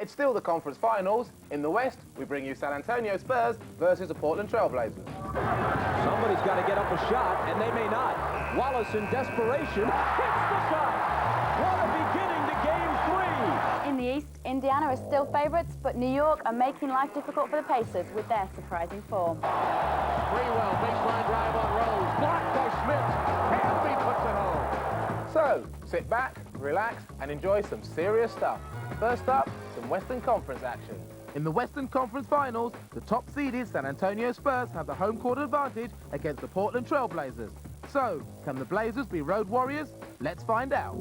It's still the conference finals. In the West, we bring you San Antonio Spurs versus the Portland Trail Blazers. Somebody's got to get up a shot, and they may not. Wallace, in desperation, hits the shot. What a beginning to Game 3. In the East, Indiana are still favourites, but New York are making life difficult for the Pacers with their surprising form. Sprewell, baseline drive on Rose, blocked by Smith. Hamby puts it home. So, sit back, relax, and enjoy some serious stuff. First up, some Western Conference action. In the Western Conference Finals, the top-seeded San Antonio Spurs have the home court advantage against the Portland Trail Blazers. So, can the Blazers be road warriors? Let's find out.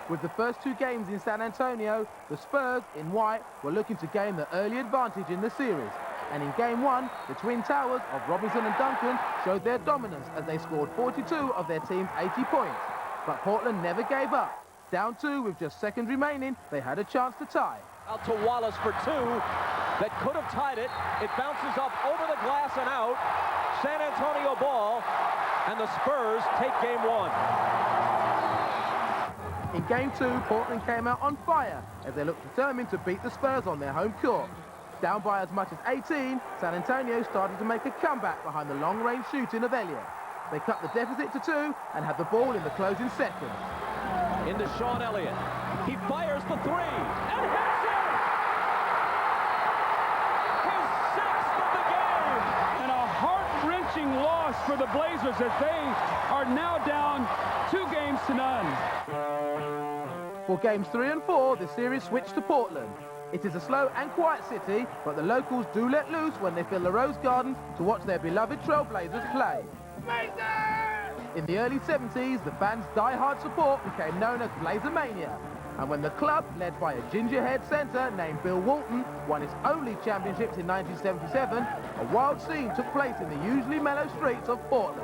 With the first two games in San Antonio, the Spurs, in white, were looking to gain the early advantage in the series. And in Game 1, the Twin Towers of Robinson and Duncan showed their dominance as they scored 42 of their team's 80 points. But Portland never gave up. Down 2 with just seconds remaining, they had a chance to tie. Out to Wallace for 2. That could have tied it. It bounces up over the glass and out. San Antonio ball, and the Spurs take Game 1. In Game 2, Portland came out on fire as they looked determined to beat the Spurs on their home court. Down by as much as 18, San Antonio started to make a comeback behind the long-range shooting of Elliott. They cut the deficit to 2 and had the ball in the closing seconds. Into Sean Elliott. He fires the 3 and hits it! His 6th of the game! And a heart-wrenching loss for the Blazers as they are now down 2 games to none. For Games 3 and 4, the series switched to Portland. It is a slow and quiet city, but the locals do let loose when they fill the Rose Garden to watch their beloved Trailblazers play. In the early 70s, the fans' die-hard support became known as Blazer Mania. And when the club, led by a gingerhead centre named Bill Walton, won its only championships in 1977, a wild scene took place in the usually mellow streets of Portland.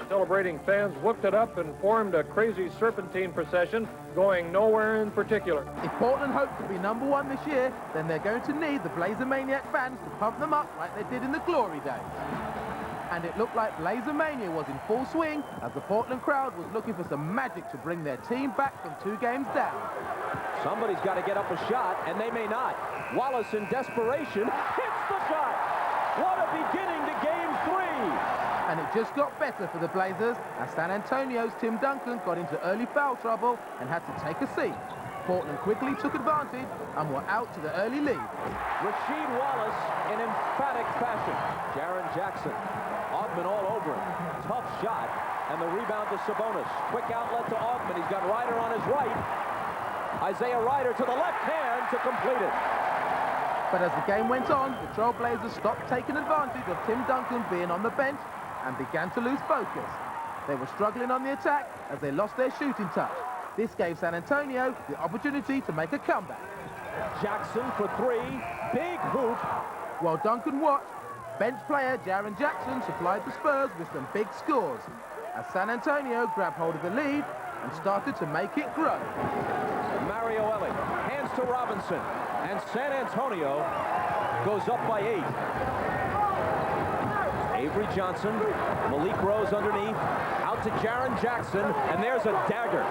Celebrating fans whooped it up and formed a crazy serpentine procession going nowhere in particular. If Portland hope to be #1 this year, then they're going to need the Blazer Maniac fans to pump them up like they did in the glory days. And it looked like Blazer Mania was in full swing as the Portland crowd was looking for some magic to bring their team back from 2 games down. Somebody's got to get up a shot, and they may not. Wallace, in desperation, hits the shot. What a beginning to Game 3. And it just got better for the Blazers as San Antonio's Tim Duncan got into early foul trouble and had to take a seat. Portland quickly took advantage and were out to the early lead. Rasheed Wallace in emphatic fashion. Jaren Jackson, Augmon all over him. Tough shot, and the rebound to Sabonis. Quick outlet to Augmon. He's got Ryder on his right. Isaiah Ryder to the left hand to complete it. But as the game went on, the Trailblazers stopped taking advantage of Tim Duncan being on the bench and began to lose focus. They were struggling on the attack as they lost their shooting touch. This gave San Antonio the opportunity to make a comeback. Jackson for 3, big hoop. While Duncan watched, bench player Jaren Jackson supplied the Spurs with some big scores as San Antonio grabbed hold of the lead and started to make it grow. Mario Ellie hands to Robinson, and San Antonio goes up by 8. Avery Johnson, Malik Rose underneath, out to Jaren Jackson, and there's a dagger.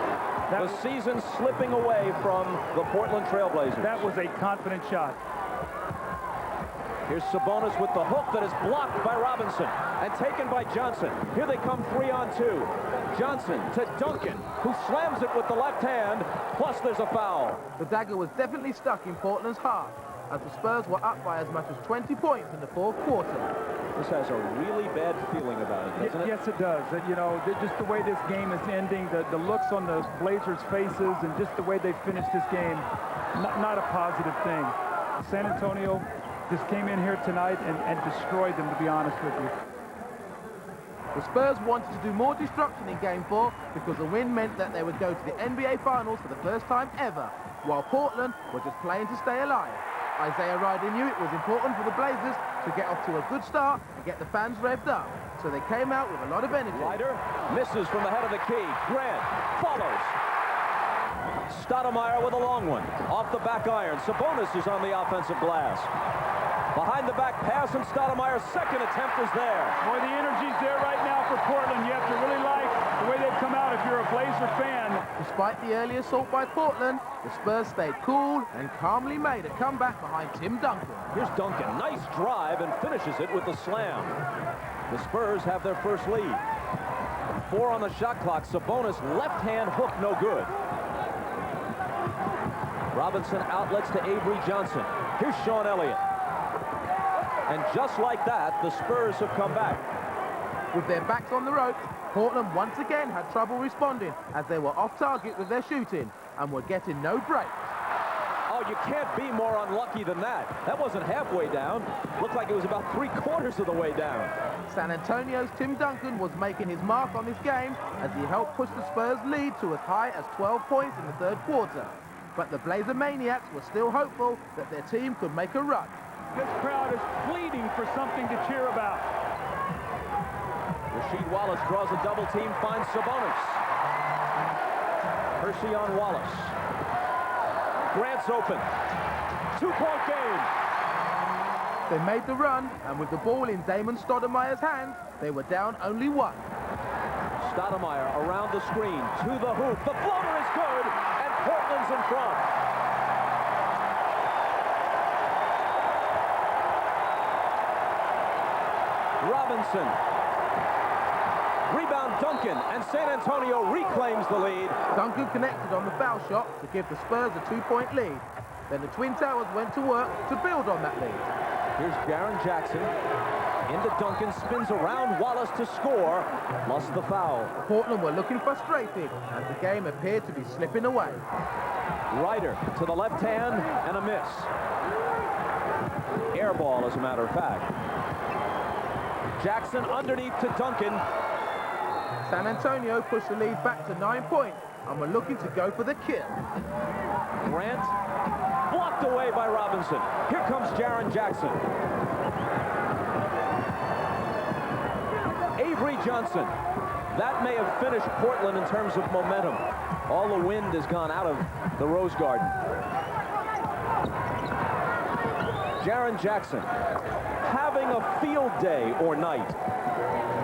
The season slipping away from the Portland Trailblazers. That was a confident shot. Here's Sabonis with the hook that is blocked by Robinson and taken by Johnson. Here they come 3-on-2. Johnson to Duncan, who slams it with the left hand, plus there's a foul. The dagger was definitely stuck in Portland's heart as the Spurs were up by as much as 20 points in the 4th quarter. This has a really bad feeling about it, doesn't it? Yes, it does. You know, just the way this game is ending, the looks on the Blazers' faces, and just the way they finished this game, not a positive thing. San Antonio just came in here tonight and destroyed them, to be honest with you. The Spurs wanted to do more destruction in Game 4 because the win meant that they would go to the NBA Finals for the first time ever, while Portland were just playing to stay alive. Isaiah Ryder knew it was important for the Blazers to get off to a good start and get the fans revved up, so they came out with a lot of energy. Ryder misses from the head of the key. Grant follows. Stoudemire with a long one. Off the back iron. Sabonis is on the offensive glass. Behind the back pass, and Stoudemire's second attempt is there. Boy, the energy's there right now for Portland. You have to really like the way they've come out if you're a Blazer fan. Despite the early assault by Portland, the Spurs stayed cool and calmly made a comeback behind Tim Duncan. Here's Duncan. Nice drive and finishes it with the slam. The Spurs have their first lead. 4 on the shot clock. Sabonis left-hand hook, no good. Robinson outlets to Avery Johnson. Here's Sean Elliott. And just like that, the Spurs have come back. With their backs on the ropes, Portland once again had trouble responding as they were off target with their shooting and were getting no breaks. Oh, you can't be more unlucky than that. That wasn't halfway down. Looked like it was about 3/4 of the way down. San Antonio's Tim Duncan was making his mark on this game as he helped push the Spurs' lead to as high as 12 points in the third quarter. But the Blazer Maniacs were still hopeful that their team could make a run. This crowd is pleading for something to cheer about. Rasheed Wallace draws a double team, finds Sabonis. Hershey on Wallace. Grant's open. 2-point game. They made the run, and with the ball in Damon Stoudemire's hands, they were down only 1. Stoudemire around the screen, to the hoop. The floater is good, and Portland's in front. Robinson. Rebound Duncan, and San Antonio reclaims the lead. Duncan connected on the foul shot to give the Spurs a 2-point lead. Then the Twin Towers went to work to build on that lead. Here's Jaren Jackson. Into Duncan, spins around Wallace to score. Lost the foul. Portland were looking frustrated as the game appeared to be slipping away. Ryder to the left hand, and a miss. Air ball, as a matter of fact. Jackson underneath to Duncan. San Antonio pushed the lead back to 9 points and were looking to go for the kill. Grant blocked away by Robinson. Here comes Jaren Jackson. Avery Johnson. That may have finished Portland in terms of momentum. All the wind has gone out of the Rose Garden. Jaren Jackson having a field day or night.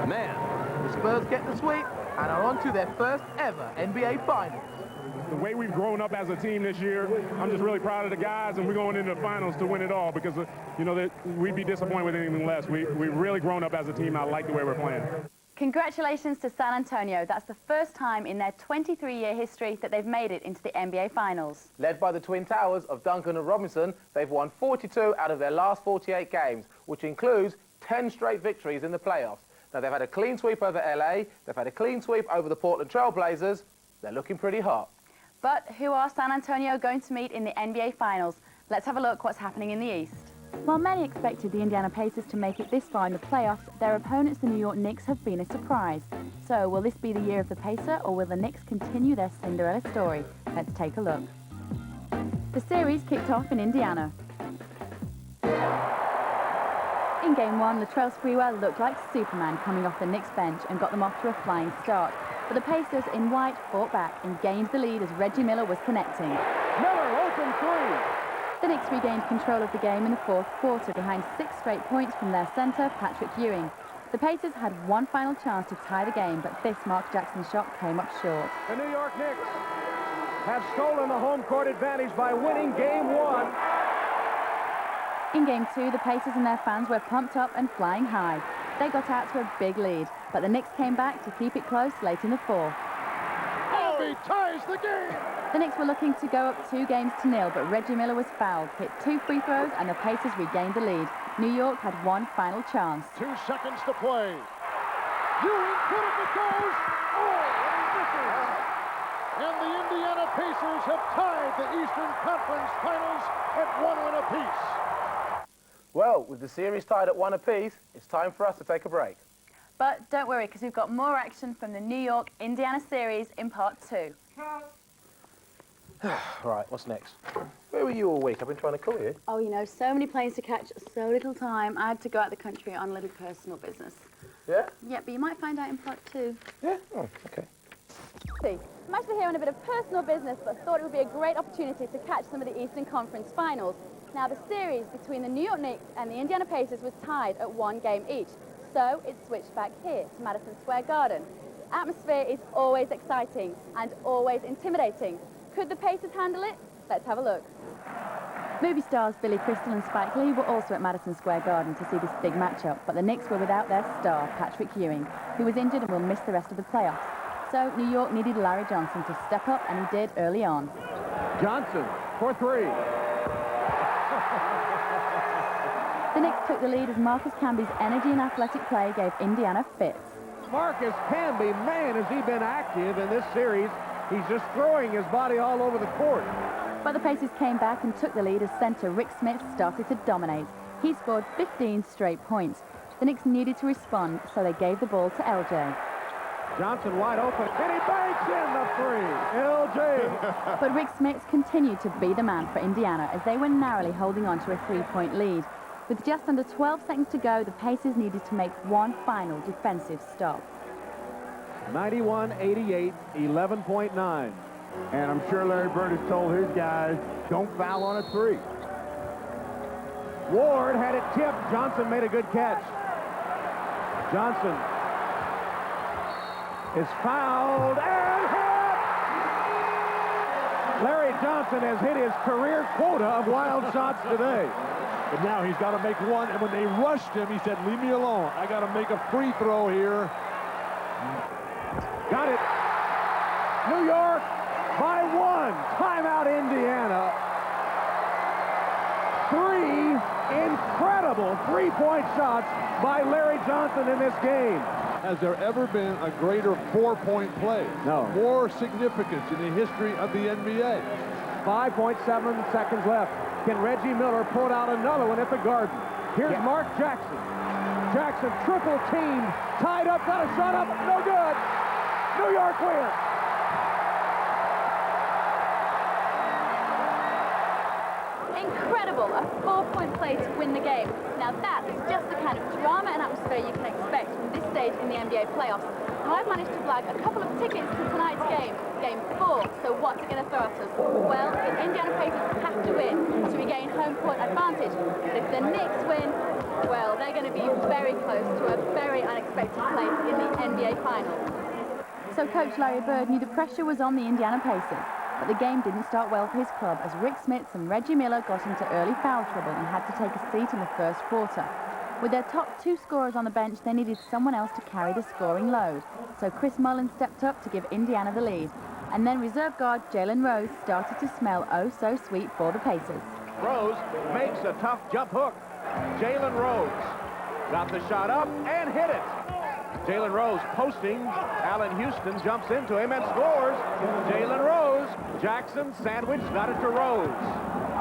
Man. The Spurs get the sweep and are on to their first ever NBA Finals. The way we've grown up as a team this year, I'm just really proud of the guys, and we're going into the finals to win it all because, you know, we'd be disappointed with anything less. We've really grown up as a team. I like the way we're playing. Congratulations to San Antonio. That's the first time in their 23-year history that they've made it into the NBA Finals. Led by the Twin Towers of Duncan and Robinson, they've won 42 out of their last 48 games, which includes 10 straight victories in the playoffs. Now, they've had a clean sweep over LA, they've had a clean sweep over the Portland Trail Blazers. They're looking pretty hot. But who are San Antonio going to meet in the NBA Finals? Let's have a look what's happening in the East. While many expected the Indiana Pacers to make it this far in the playoffs, their opponents, the New York Knicks, have been a surprise. So, will this be the year of the Pacer, or will the Knicks continue their Cinderella story? Let's take a look. The series kicked off in Indiana. In Game 1, Latrell Sprewell looked like Superman coming off the Knicks bench and got them off to a flying start. But the Pacers in white fought back and gained the lead as Reggie Miller was connecting. Miller, open 3. The Knicks regained control of the game in the fourth quarter behind 6 straight points from their centre, Patrick Ewing. The Pacers had one final chance to tie the game, but this Mark Jackson shot came up short. The New York Knicks have stolen the home court advantage by winning Game 1. In Game 2, the Pacers and their fans were pumped up and flying high. They got out to a big lead, but the Knicks came back to keep it close late in the fourth. Bobby ties the game. The Knicks were looking to go up 2-0, but Reggie Miller was fouled, hit 2 free throws, and the Pacers regained the lead. New York had one final chance. 2 seconds to play. Ewing put it, it goes. Oh, and he misses. And the Indiana Pacers have tied the Eastern Conference Finals at 1 win apiece. Well, with the series tied at 1 apiece, it's time for us to take a break. But don't worry, because we've got more action from the New York-Indiana series in Part 2. Right, what's next? Where were you all week? I've been trying to call you. Oh, you know, so many planes to catch, so little time. I had to go out the country on a little personal business. Yeah? Yeah, but you might find out in Part 2. Yeah? Oh, okay. See, I'm actually here on a bit of personal business, but thought it would be a great opportunity to catch some of the Eastern Conference Finals. Now, the series between the New York Knicks and the Indiana Pacers was tied at 1 game each, so it switched back here to Madison Square Garden. The atmosphere is always exciting and always intimidating. Could the Pacers handle it? Let's have a look. Movie stars Billy Crystal and Spike Lee were also at Madison Square Garden to see this big matchup, but the Knicks were without their star, Patrick Ewing, who was injured and will miss the rest of the playoffs. So New York needed Larry Johnson to step up, and he did early on. Johnson for three. The Knicks took the lead as Marcus Camby's energy and athletic play gave Indiana fits. Marcus Camby, man, has he been active in this series. He's just throwing his body all over the court. But the Pacers came back and took the lead as center Rick Smith started to dominate. He scored 15 straight points. The Knicks needed to respond, so they gave the ball to LJ. Johnson wide open, and he banks in the three. LJ. But Rick Smith continued to be the man for Indiana as they were narrowly holding on to a 3-point lead. With just under 12 seconds to go, the Pacers needed to make one final defensive stop. 91-88, 11.9. And I'm sure Larry Bird has told his guys, don't foul on a three. Ward had it tipped. Johnson made a good catch. Johnson is fouled and hit! Larry Johnson has hit his career quota of wild shots today. But now he's got to make one, and when they rushed him, he said, leave me alone. I got to make a free throw here. Got it. New York by one. Timeout, Indiana. Three incredible three-point shots by Larry Johnson in this game. Has there ever been a greater four-point play? No. More significance in the history of the NBA. 5.7 seconds left. Can Reggie Miller pull out another one at the Garden? Here's Mark Jackson. Jackson triple teamed, tied up, got a shot up, no good. New York wins. Incredible, a 4-point play to win the game. Now that is just the kind of drama and atmosphere you can expect from this stage in the NBA playoffs. Now I've managed to blag a couple of tickets to tonight's game, Game 4. So what's it going to throw at us? Well, the Indiana Pacers have to win to regain home court advantage. But if the Knicks win, well, they're going to be very close to a very unexpected place in the NBA Finals. So Coach Larry Bird knew the pressure was on the Indiana Pacers. But the game didn't start well for his club as Rick Smith and Reggie Miller got into early foul trouble and had to take a seat in the first quarter. With their top two scorers on the bench, they needed someone else to carry the scoring load. So Chris Mullin stepped up to give Indiana the lead. And then reserve guard Jalen Rose started to smell oh so sweet for the Pacers. Rose makes a tough jump hook. Jalen Rose got the shot up and hit it. Jalen Rose posting. Allen Houston jumps into him and scores. Jalen Rose. Jackson sandwich got it to Rose.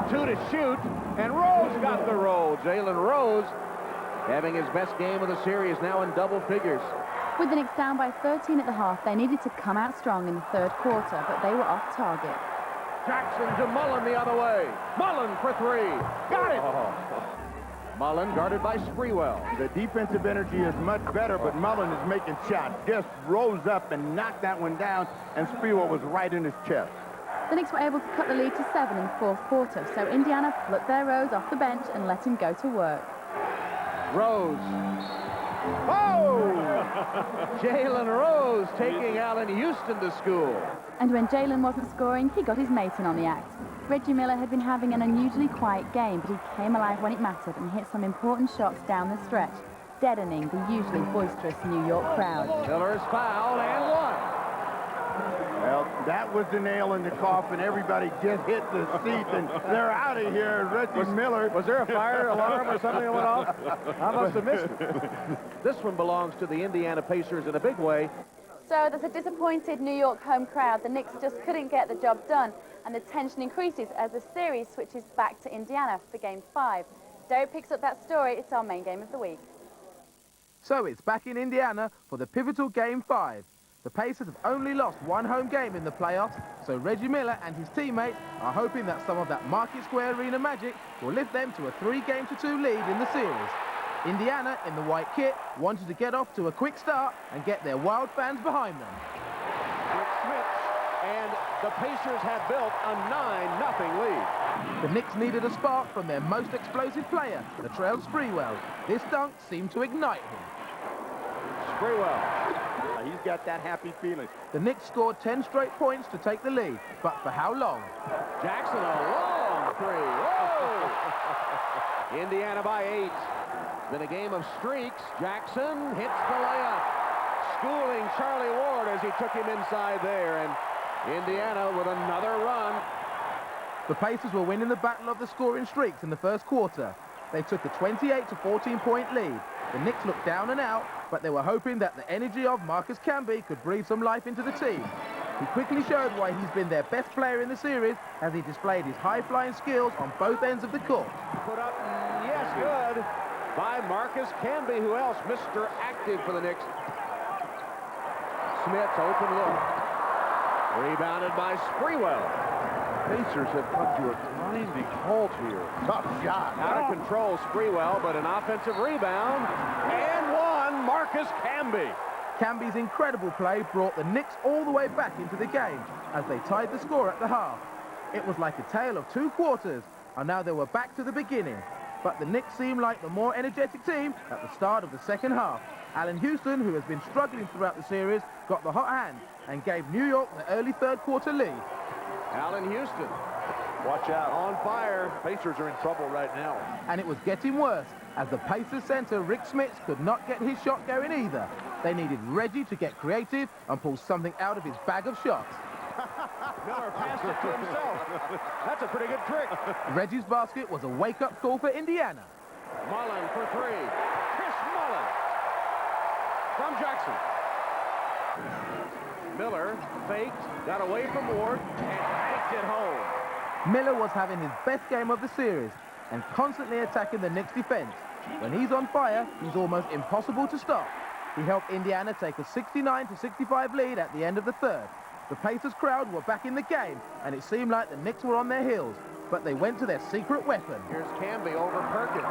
2 to shoot, and Rose got the roll. Jalen Rose having his best game of the series now in double figures. With the Knicks down by 13 at the half, they needed to come out strong in the third quarter, but they were off target. Jackson to Mullin the other way. Mullin for three. Got it! Mullin guarded by Sprewell. The defensive energy is much better, but Mullin is making shots. Just rose up and knocked that one down, and Sprewell was right in his chest. The Knicks were able to cut the lead to 7 in the fourth quarter, so Indiana plucked their Rose off the bench and let him go to work. Rose. Oh! Jalen Rose taking Allen Houston to school. And when Jalen wasn't scoring, he got his mate in on the act. Reggie Miller had been having an unusually quiet game, but he came alive when it mattered and hit some important shots down the stretch, deadening the usually boisterous New York crowd. Miller's fouled and one. Well, that was the nail in the coffin. Everybody just hit the seat, and they're out of here. Reggie Miller. Was there a fire alarm or something that went off? I must have missed it. This one belongs to the Indiana Pacers in a big way. So there's a disappointed New York home crowd. The Knicks just couldn't get the job done, and the tension increases as the series switches back to Indiana for Game 5. Derek picks up that story. It's our main game of the week. So it's back in Indiana for the pivotal Game 5. The Pacers have only lost one home game in the playoffs, so Reggie Miller and his teammates are hoping that some of that Market Square Arena magic will lift them to a 3-2 lead in the series. Indiana, in the white kit, wanted to get off to a quick start and get their wild fans behind them. Rick Smith, and the Pacers have built a 9-0 lead. The Knicks needed a spark from their most explosive player, Latrell Sprewell. This dunk seemed to ignite him. Sprewell. He's got that happy feeling. The Knicks scored 10 straight points to take the lead, but for how long? Jackson, a long three. Whoa! Indiana by 8. Been a game of streaks. Jackson hits the layup, schooling Charlie Ward as he took him inside there, and Indiana with another run. The Pacers were winning the battle of the scoring streaks in the first quarter. They took a 28 to 14-point lead. The Knicks looked down and out, but they were hoping that the energy of Marcus Camby could breathe some life into the team. He quickly showed why he's been their best player in the series as he displayed his high-flying skills on both ends of the court. Put up, yes, good, by Marcus Camby. Who else? Mr. Active for the Knicks. Smith's open look. Rebounded by Sprewell. Pacers have come to a grinding halt here. Tough shot. Out of control, Sprewell, but an offensive rebound. And one, Marcus Camby. Camby's incredible play brought the Knicks all the way back into the game as they tied the score at the half. It was like a tale of 2 quarters, and now they were back to the beginning. But the Knicks seemed like the more energetic team at the start of the second half. Allen Houston, who has been struggling throughout the series, got the hot hand and gave New York the early third quarter lead. Allen Houston. Watch out. On fire. Pacers are in trouble right now. And it was getting worse as the Pacers center Rick Smits could not get his shot going either. They needed Reggie to get creative and pull something out of his bag of shots. Miller passed it to himself. That's a pretty good trick. Reggie's basket was a wake-up call for Indiana. Mullen for 3. Chris Mullen from Jackson. Miller faked, got away from Ward, and faked it home. Miller was having his best game of the series and constantly attacking the Knicks' defense. When he's on fire, he's almost impossible to stop. He helped Indiana take a 69 to 65 lead at the end of the third. The Pacers crowd were back in the game, and it seemed like the Knicks were on their heels, but they went to their secret weapon. Here's Camby over Perkins.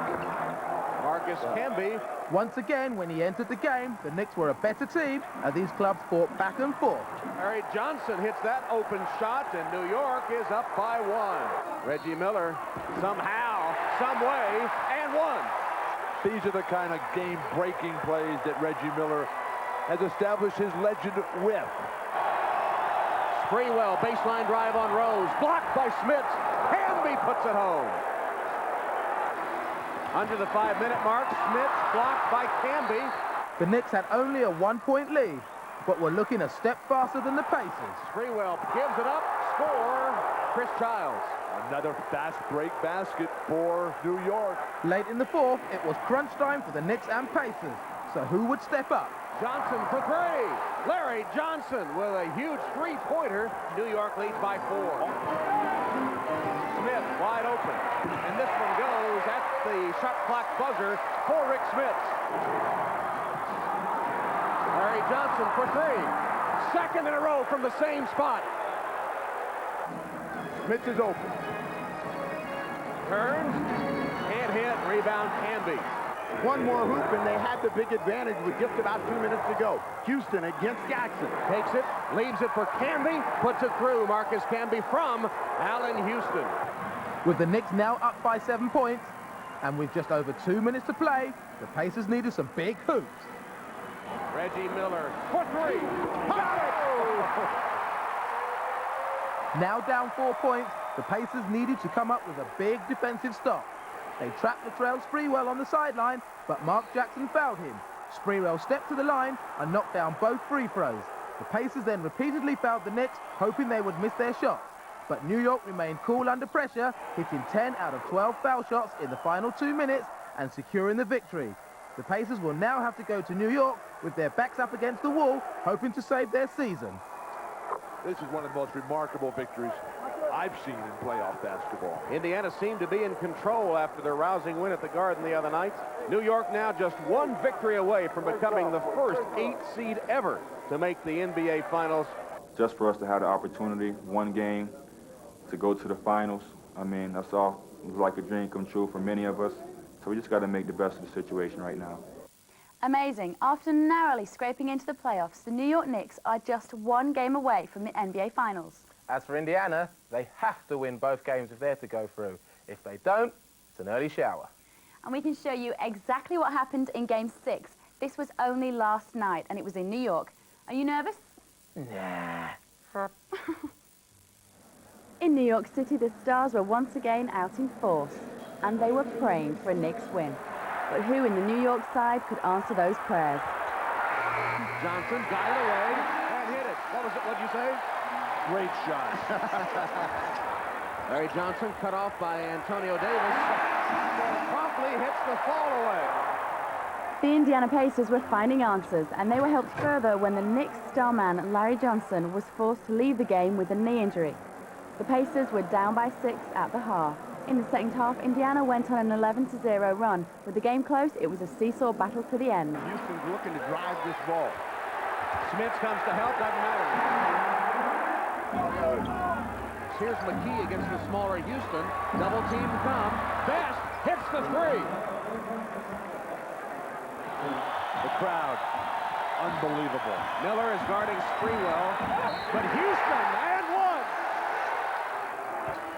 Marcus Camby. Once again, when he entered the game, the Knicks were a better team, as these clubs fought back and forth. Larry Johnson hits that open shot, and New York is up by 1. Reggie Miller, somehow, some way, and 1. These are the kind of game-breaking plays that Reggie Miller has established his legend with. Sprewell, baseline drive on Rose, blocked by Smits. Camby puts it home. Under the 5-minute mark, Smits blocked by Camby. The Knicks had only a 1-point lead, but were looking a step faster than the Pacers. Sprewell gives it up, score, Chris Childs. Another fast break basket for New York. Late in the fourth, it was crunch time for the Knicks and Pacers, so who would step up? Johnson for 3. Larry Johnson with a huge 3-pointer. New York leads by 4. Smith wide open. And this one goes at the shot clock buzzer for Rick Smits. Larry Johnson for 3. Second in a row from the same spot. Smits is open. Turns. Can't hit. Rebound Camby. One more hoop, and they had the big advantage with just about 2 minutes to go. Houston against Jackson. Takes it, leaves it for Camby, puts it through. Marcus Camby from Allen Houston. With the Knicks now up by 7 points, and with just over 2 minutes to play, the Pacers needed some big hoops. Reggie Miller for 3. Got it! Now down 4 points, the Pacers needed to come up with a big defensive stop. They trapped Latrell Sprewell on the sideline, but Mark Jackson fouled him. Sprewell stepped to the line and knocked down both free throws. The Pacers then repeatedly fouled the Knicks, hoping they would miss their shots. But New York remained cool under pressure, hitting 10 out of 12 foul shots in the final 2 minutes and securing the victory. The Pacers will now have to go to New York with their backs up against the wall, hoping to save their season. This is one of the most remarkable victories I've seen in playoff basketball. Indiana seemed to be in control after their rousing win at the Garden the other night. New York now just 1 victory away from becoming the first 8 seed ever to make the NBA Finals. Just for us to have the opportunity, 1 game, to go to the finals, I mean, that's all. It was like a dream come true for many of us. So we just got to make the best of the situation right now. Amazing. After narrowly scraping into the playoffs, the New York Knicks are just 1 game away from the NBA Finals. As for Indiana, they have to win both games if they're to go through. If they don't, it's an early shower. And we can show you exactly what happened in Game 6. This was only last night, and it was in New York. Are you nervous? Nah. In New York City, the Stars were once again out in force, and they were praying for a Knicks win. But who in the New York side could answer those prayers? Johnson got it away and hit it. What was it? What'd you say? Great shot. Larry Johnson cut off by Antonio Davis. Promptly hits the fall away. The Indiana Pacers were finding answers, and they were helped further when the Knicks star man Larry Johnson was forced to leave the game with a knee injury. The Pacers were down by 6 at the half. In the second half, Indiana went on an 11-0 run. With the game close, it was a seesaw battle to the end. Houston's looking to drive this ball. Smith comes to help, doesn't matter. Here's McKee against the smaller Houston. Double team come. Best hits the three. The crowd, unbelievable. Miller is guarding Sprewell, but Houston and one.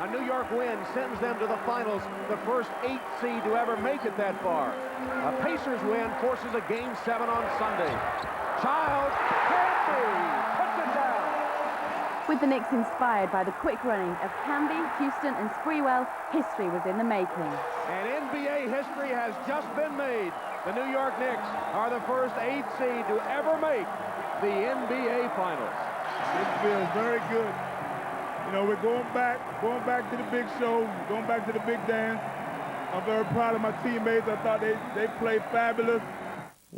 A New York win sends them to the finals, the first 8 seed to ever make it that far. A Pacers win forces a Game 7 on Sunday. Childs, Canby, puts it down. With the Knicks inspired by the quick running of Canby, Houston and Sprewell, history was in the making. And NBA history has just been made. The New York Knicks are the first 8 seed to ever make the NBA Finals. It feels very good. You know, we're going back to the big show, going back to the big dance. I'm very proud of my teammates. I thought they played fabulous.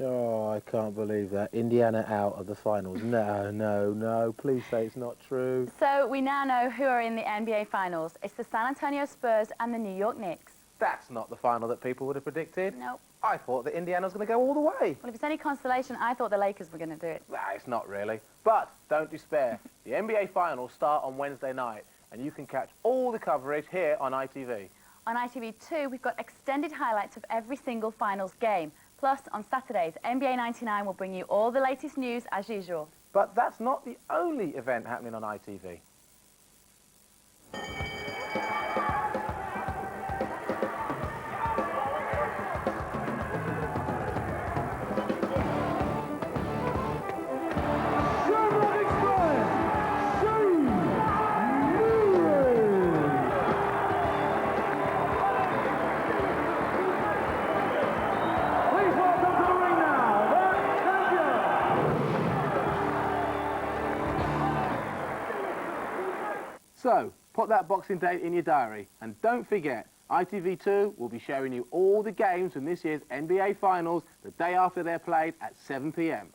Oh, I can't believe that. Indiana out of the finals. No. Please say it's not true. So we now know who are in the NBA Finals. It's the San Antonio Spurs and the New York Knicks. That's not the final that people would have predicted. Nope. I thought that Indiana was going to go all the way. Well, if it's any consolation, I thought the Lakers were going to do it. Nah, it's not really. But don't despair. The NBA Finals start on Wednesday night, and you can catch all the coverage here on ITV. On ITV2, we've got extended highlights of every single finals game. Plus, on Saturdays, NBA 99 will bring you all the latest news as usual. But that's not the only event happening on ITV. So, put that Boxing Day in your diary. And don't forget, ITV2 will be showing you all the games from this year's NBA Finals the day after they're played at 7 p.m.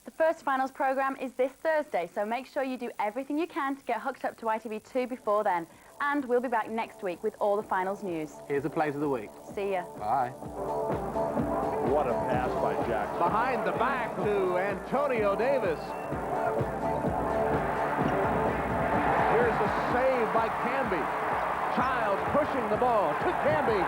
The first finals programme is this Thursday, so make sure you do everything you can to get hooked up to ITV2 before then. And we'll be back next week with all the finals news. Here's the plays of the week. See ya. Bye. What a pass by Jackson. Behind the back to Antonio Davis. Here's a save by Canby. Childs pushing the ball to Canby.